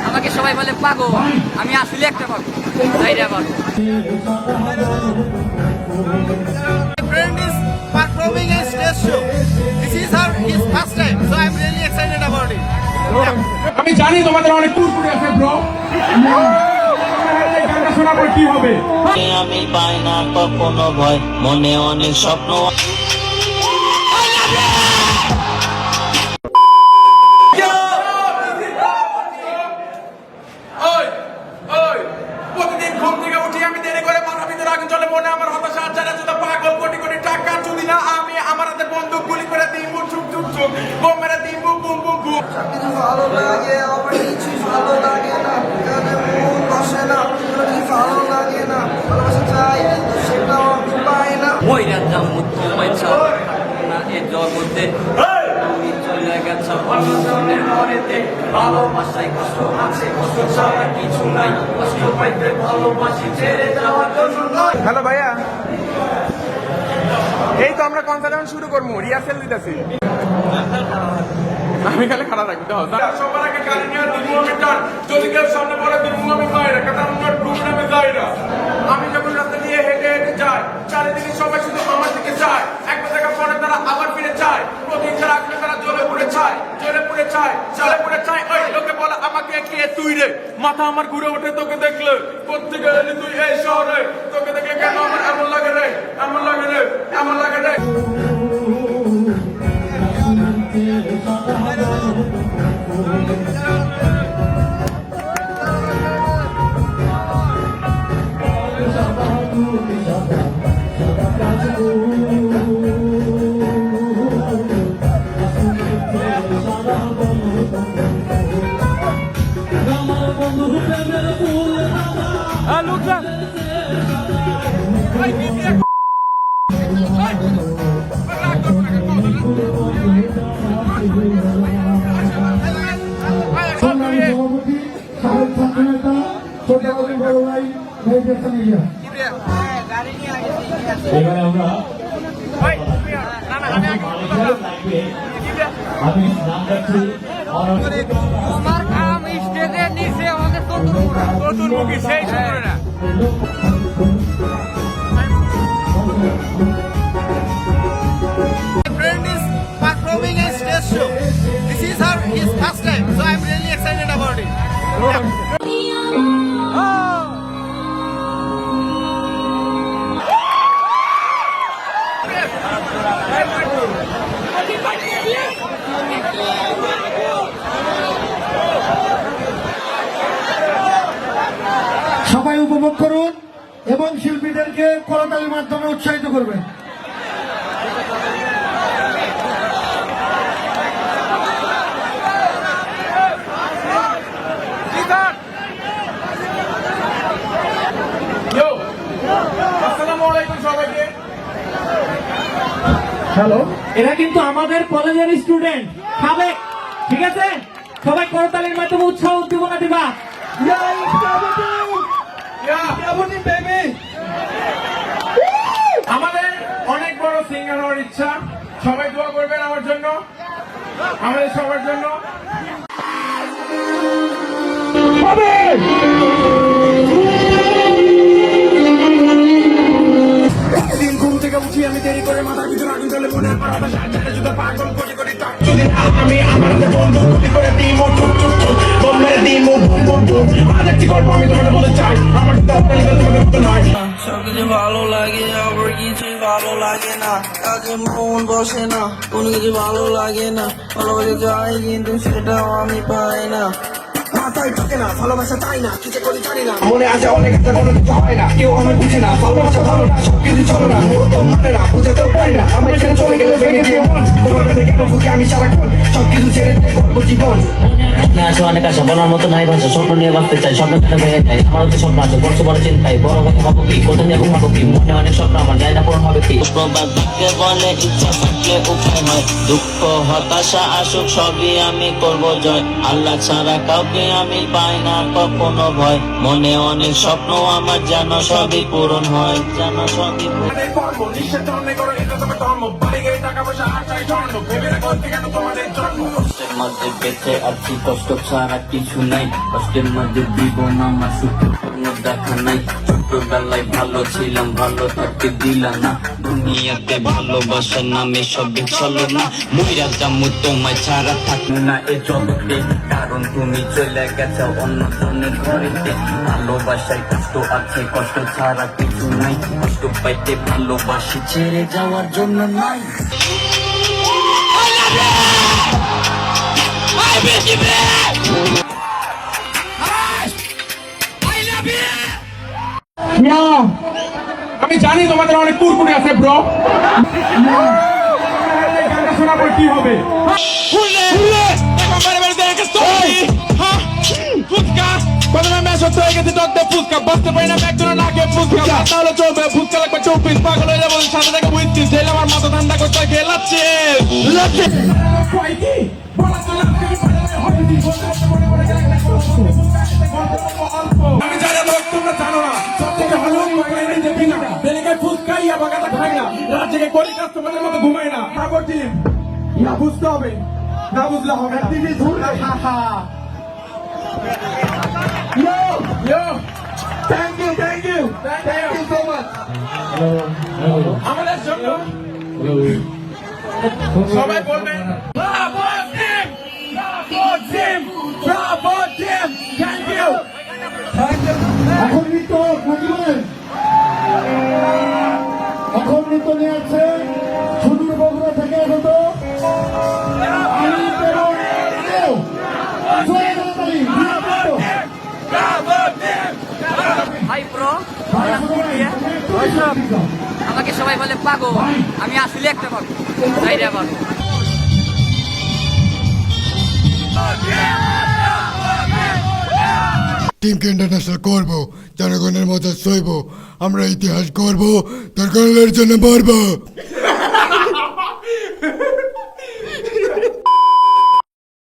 আমাকে সবাই বলে পাগল, আমি আসলে একটা পাগল। My friend is performing a stage show. This is his first time, so I'm really excited about it. আমি জানি তোমাদের অনেক কুরকুরে আছে ব্রো। গানটা শোনার পর কি হবে? আমি পাই না কখনো ভয়, মনে অনেক স্বপ্ন। প্রতিদিন ঘুম থেকে উঠি আমি দেরি করে মাথা ভিতরে আগুন চলে, মনে আমার হতাশা আর যারা যত পাগল, কোটি কোটি টাকা যদি না আমি আমার হাতে বন্দুক গুলি করে দিই মুখ ঝুক ঝুক ঝুক, বোম মেরে দিই বুম বুম বুম বুম। কিছু ভালো লাগে আবার কিছু ভালো লাগে না, কানে মন বসে না, কিছু ভালো লাগে না, ভালোবাসা চাই কিন্তু সেটাও আমি পাই না। মইরা যাবো তোমায় ছাড়া না এ জগতে, তুমি চলে গেছো অন্যজনের ঘরেতে। ভালোবাসায় কষ্ট আছে, কষ্ট ছাড়া কিছু নাই, কষ্ট পাইতে ভালোবাসি ছেড়ে যাওয়ার জন্য নয়। হ্যালো ভাইয়া, এই তো আমরা কনসার্ট শুরু করবো, রিহার্সেল দিতেছি। আমি খালি খারাপ রাখবি তো সবার আগে গাড়ি নিয়ে দিবো আমি টান, যদি কেউ সামনে বলে দিবো আমি বাইরে, কারণ আমার গ্রুপ নামে যাই না। আমি যখন রাস্তা দিয়ে হেঁটে হেঁটে যাই, চারিদিকে সবাই শুধু আমার দিকে চায়, একবার দেখা পরে তারা আবার ফিরে চায়, প্রতিদিন তারা আসলে তারা জ্বলে পড়ে চায়, জ্বলে পড়ে চায়, জ্বলে পড়ে চায়। ওই লোকে বলে আমাকে কে তুই রে, মাথা আমার ঘুরে ওঠে তোকে দেখলে, কোত্থেকে এলি তুই এই শহরে, তোকে দেখলে কেন আমার এমন লাগে রে, এমন লাগে রে, এমন লাগে রে। এবারে আমরা আমি নাম যাচ্ছি আমার কাম স্টেজের নিচে আমাকে চতুর্মুখী সেই শুরু না। My friend is performing a stage show. This is his first time, so I'm really excited about it. সবাই উপভোগ করুন এবং শিল্পীদেরকে করতালির মাধ্যমে উৎসাহিত করবেন। হ্যালো, এরা কিন্তু আমাদের কলেজের স্টুডেন্ট খাবে, ঠিক আছে? সবাই করতালির মাধ্যমে উৎসাহ উদ্দীপনা দিবা। আমাদের অনেক বড় সিঙ্গার হওয়ার ইচ্ছা, সবাই দোয়া করবেন আমার জন্য, আমাদের সবার জন্য। দিন ঘুম থেকে উঠি আমি দেরি করে মাথার ভিতরে আগুন জ্বলে, মনে পাগল কোটি কোটি টাকা যদি না আমি আমার হাতে বন্দুক গুলি করে দিই মুখ ঝুক ঝুক ঝুক, বোম মেরে দিই মুখ বুম বুম বুম। আজ একটি গল্প আমি তোমাদের বলতে চাই, আমার তোমাদের মতো নয়। সবকিছু ভালো লাগে আবার কিছুই ভালো লাগে না, কাজে মন বসে না, কোনো কিছু ভালো লাগে না, ভালোবাসা চাই কিন্তু সেটাও আমি পাই না। মাথায় ঢোকে না, ভালোবাসা চাই না, কি যে করি জানি না, মনে আছে অনেক একটা কোনো কিছু হয় না, কেউ আমার বুঝে না, ভালোবাসা ভালো না, সবকিছু চলো না, তো মানে না, বুঝতেও পারি না, আমার এখানে চলে গেলে ভেঙে দিয়ে মন, তোমার কাছে কেন বুঝে আমি সারাক্ষণ সবকিছু ছেড়ে করবো জীবন। আসে অনেক আশা, বলার মতো নাই ভাষা, স্বপ্ন নিয়ে বাঁচতে চাই, স্বপ্ন ভেঙে যায়, আমার তো স্বপ্ন আছে, বড় বড় চিন্তায়, বড় কথা ভাবো কি, কোথায় নিয়ে ঘুমাবো কি, মনে অনেক স্বপ্ন আমার যায় না পূরণ হবে কি। বলে ইচ্ছা থাকলে উপায় হয় দুঃখ হতাশা আসুক সবই আমি করব জয় আল্লাহ ছাড়া কাউকে আমি পাই না কখনো ভয় মনে অনেক স্বপ্ন আমার যেন সবই পূরণ হয় যেন সবই পূরণ তোমাদের কর্ম নিঃস্বার্থ অন্যায় করো, এটা তোমার ধর্ম। বাড়ি গাড়ি টাকা পয়সা আর চাই স্বর্ণ, ভেবে রাখো কেন তোমাদের জন্ম। কষ্টের মধ্যে বেঁচে আছি কষ্ট ছাড়া কিছু নাই কষ্টের মধ্যে জীবন আমার সুখের কোনো দেখা নাই ছোটবেলায় ভালো ছিলাম ভালো থাকতে দিলাম না দুনিয়াতে ভালোবাসার নামে সবই চলো না মইরা জামু তোমায় ছাড়া থাকবো না এ জগতে কারণ তুমি চলে গেছো অন্য জনের ঘরেতে ভালোবাসায় কষ্ট আছে কষ্ট ছাড়া কিছু নাই কষ্ট পাইতে ভালোবাসি ছেড়ে যাওয়ার জন্য নাই আমি জানি তোমাদের অনেক কুরকুরি আছে ব্রো। গানটা শোনার পর কি হবে? প্রথমে ম্যাচ হচ্ছে হয়ে গেছে টক দিয়ে ফুচকা বসতে পারি না একজনের নাকে ফুচকা তাহলে চলবে ফুচকা লাগবে 24 পাগল হয়ে যাবো সাথে থেকে বুঝছি ছেলে আমার মাথা ঠান্ডা করতে খেলাচ্ছে আমি জানি তোমরা জানো না সব থেকে ভালো দেখি না বেলেগায় ফুচকাই বাগাটা খাই না রাত থেকে করি কাজ তোমাদের মতো ঘুমাই না তারপর টিম না বুঝতে হবে না বুঝলে হবে Yo, thank you so much. আমাদের জন্য সবাই বলবেন bravo team bravo team thank you এখন নৃত্য নাচবেন এখন নৃত্য নিয়ে আসছে সুদূর বগুড়া থেকে আগত আলিফ এবং কেউ জোরে তালি হাই ব্রো, আমাকে সবাই বলে পাগল, আমি আসলে একটা পাগল, তাই রে পাগল। টিমকে ইন্টারন্যাশনাল করবো জনগণের মতো সইব আমরা ইতিহাস করবো দরকারের জন্য মরবো